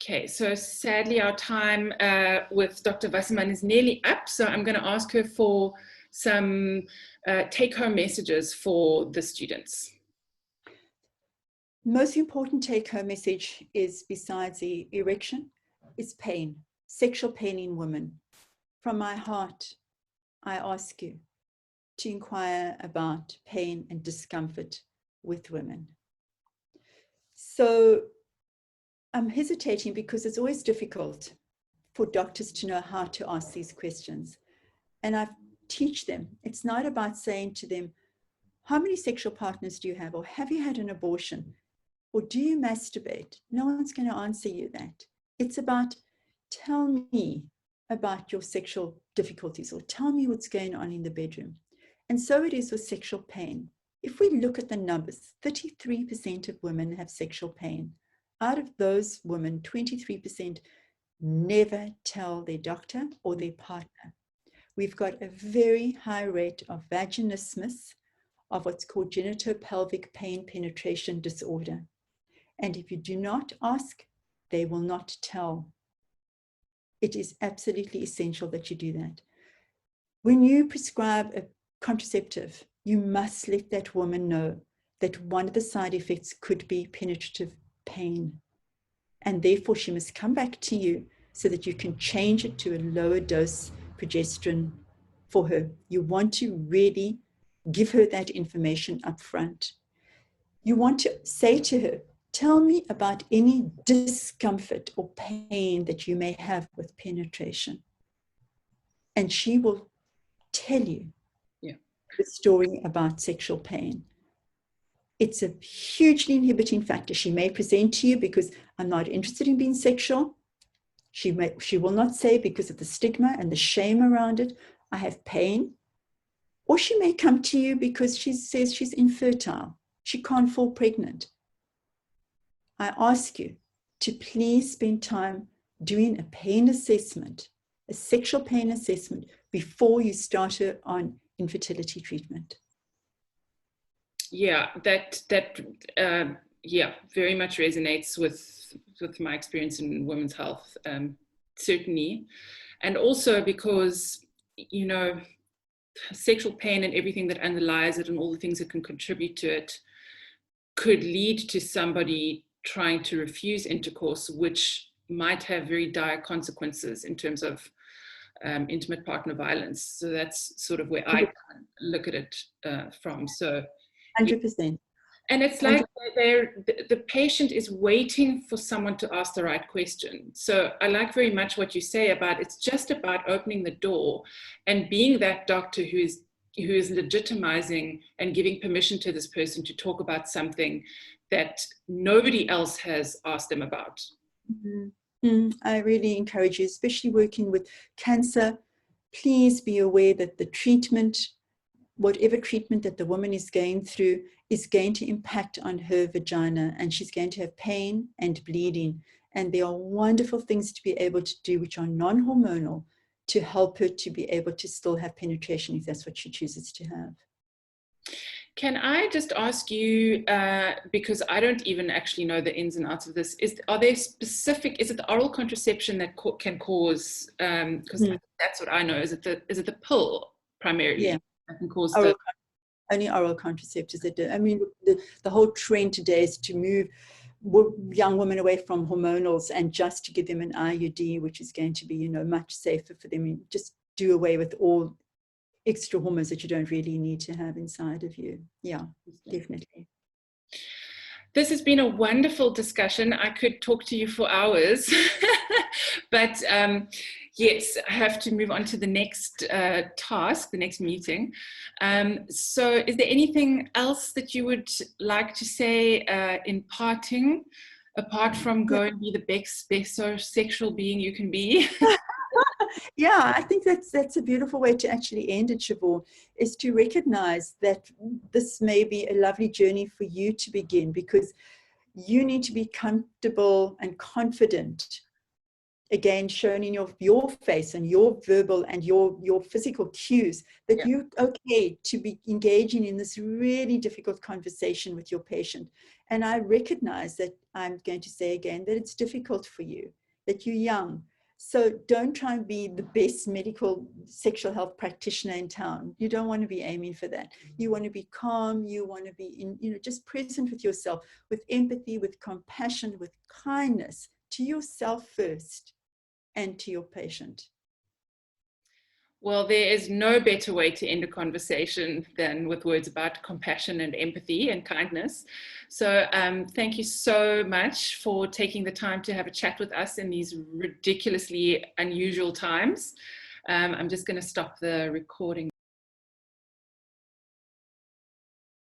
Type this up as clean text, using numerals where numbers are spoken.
Okay, so sadly our time with Dr. Wasserman is nearly up, so I'm going to ask her for some take-home messages for the students. Most important take-home message is, besides the erection, is pain, sexual pain in women. From my heart, I ask you to inquire about pain and discomfort with women. So I'm hesitating because it's always difficult for doctors to know how to ask these questions. And I teach them. It's not about saying to them, how many sexual partners do you have? Or have you had an abortion? Or do you masturbate? No one's going to answer you that. It's about, tell me about your sexual difficulties, or tell me what's going on in the bedroom. And so it is with sexual pain. If we look at the numbers, 33% of women have sexual pain. Out of those women, 23% never tell their doctor or their partner. We've got a very high rate of vaginismus, of what's called genitopelvic pain penetration disorder. And if you do not ask, they will not tell. It is absolutely essential that you do that. When you prescribe a contraceptive, you must let that woman know that one of the side effects could be penetrative pain. And therefore, she must come back to you so that you can change it to a lower dose progesterone for her. You want to really give her that information up front. You want to say to her, tell me about any discomfort or pain that you may have with penetration. And she will tell you the story about sexual pain. It's a hugely inhibiting factor. She may present to you because I'm not interested in being sexual. She will not say, because of the stigma and the shame around it, I have pain. Or she may come to you because she says she's infertile. She can't fall pregnant. I ask you to please spend time doing a pain assessment, a sexual pain assessment, before you start her on infertility treatment. Yeah, that very much resonates with my experience in women's health, certainly. And also because, you know, sexual pain and everything that underlies it and all the things that can contribute to it could lead to somebody trying to refuse intercourse, which might have very dire consequences in terms of intimate partner violence. So that's sort of where I look at it from. So 100%. And it's like the patient is waiting for someone to ask the right question. So I like very much what you say about, it's just about opening the door and being that doctor who is legitimizing and giving permission to this person to talk about something that nobody else has asked them about. I really encourage you, especially working with cancer, please be aware that the treatment, whatever treatment that the woman is going through, is going to impact on her vagina, and she's going to have pain and bleeding. And there are wonderful things to be able to do which are non-hormonal to help her to be able to still have penetration if that's what she chooses to have. Can I just ask you, because I don't even actually know the ins and outs of this, are there specific, is it the oral contraception that can cause, because that's what I know, is it the pill primarily that can cause only oral contraceptives that do. I mean, the whole trend today is to move young women away from hormonals and just to give them an IUD, which is going to be, you know, much safer for them. Just do away with all extra hormones that you don't really need to have inside of you. Yeah, definitely. This has been a wonderful discussion. I could talk to you for hours, but yes, I have to move on to the next task, the next meeting. So is there anything else that you would like to say in parting, apart from go and be the best sexual being you can be? Yeah, I think that's a beautiful way to actually end it, Siobhan, is to recognize that this may be a lovely journey for you to begin, because you need to be comfortable and confident again, shown in your face and your verbal and your physical cues, that Yeah. you're okay to be engaging in this really difficult conversation with your patient. And I recognize that, I'm going to say again, that it's difficult for you, that you're young. So don't try and be the best medical sexual health practitioner in town. You don't want to be aiming for that. You want to be calm. You want to be just present with yourself, with empathy, with compassion, with kindness to yourself first and to your patient. Well, there is no better way to end a conversation than with words about compassion and empathy and kindness. So thank you so much for taking the time to have a chat with us in these ridiculously unusual times. I'm just going to stop the recording.